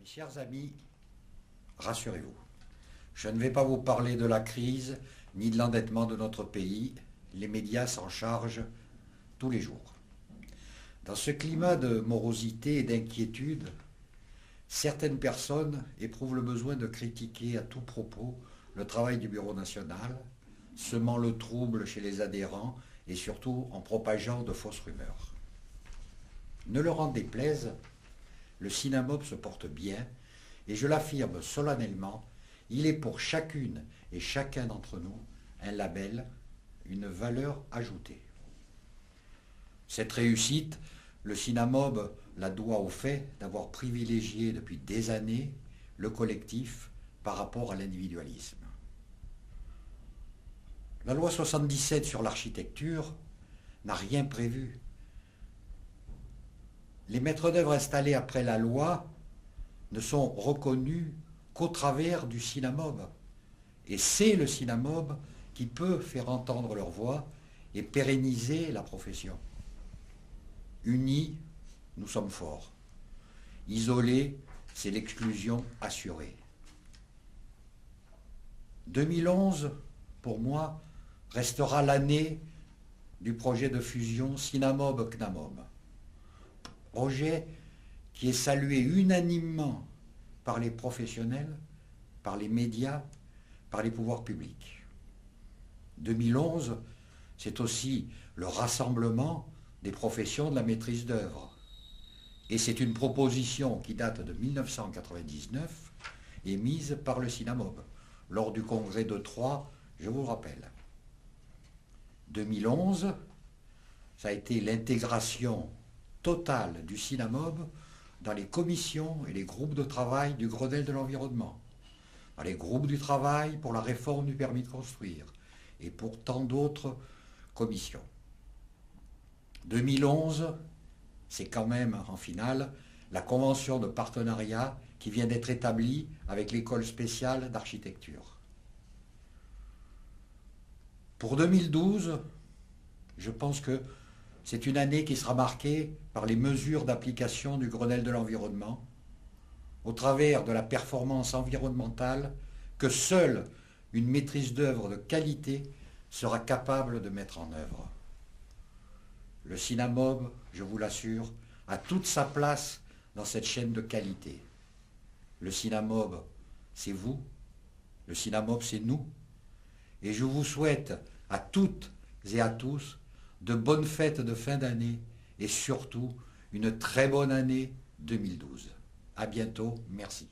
Mes chers amis, rassurez-vous, je ne vais pas vous parler de la crise ni de l'endettement de notre pays. Les médias s'en chargent tous les jours. Dans ce climat de morosité et d'inquiétude, certaines personnes éprouvent le besoin de critiquer à tout propos le travail du Bureau national, semant le trouble chez les adhérents et surtout en propageant de fausses rumeurs. Ne leur en déplaise, le CINAMOB se porte bien et je l'affirme solennellement, il est pour chacune et chacun d'entre nous un label, une valeur ajoutée. Cette réussite, le CINAMOB la doit au fait d'avoir privilégié depuis des années le collectif par rapport à l'individualisme. La loi 77 sur l'architecture n'a rien prévu. Les maîtres d'œuvre installés après la loi ne sont reconnus qu'au travers du CINAMOB. Et c'est le CINAMOB qui peut faire entendre leur voix et pérenniser la profession. Unis, nous sommes forts. Isolés, c'est l'exclusion assurée. 2011, pour moi, restera l'année du projet de fusion CINAMOB-CNAMOB. Projet qui est salué unanimement par les professionnels, par les médias, par les pouvoirs publics. 2011, c'est aussi le rassemblement des professions de la maîtrise d'œuvre. Et c'est une proposition qui date de 1999, émise par le CINAMOB, lors du congrès de Troyes, je vous le rappelle. 2011, ça a été l'intégration totale du CINAMOB dans les commissions et les groupes de travail du Grenelle de l'environnement, dans les groupes du travail pour la réforme du permis de construire et pour tant d'autres commissions. 2011, c'est quand même, en finale, la convention de partenariat qui vient d'être établie avec l'école spéciale d'architecture. Pour 2012, je pense que c'est une année qui sera marquée par les mesures d'application du Grenelle de l'environnement, au travers de la performance environnementale que seule une maîtrise d'œuvre de qualité sera capable de mettre en œuvre. Le CINAMOB, je vous l'assure, a toute sa place dans cette chaîne de qualité. Le CINAMOB, c'est vous. Le CINAMOB, c'est nous. Et je vous souhaite à toutes et à tous de bonnes fêtes de fin d'année et surtout une très bonne année 2012. À bientôt, merci.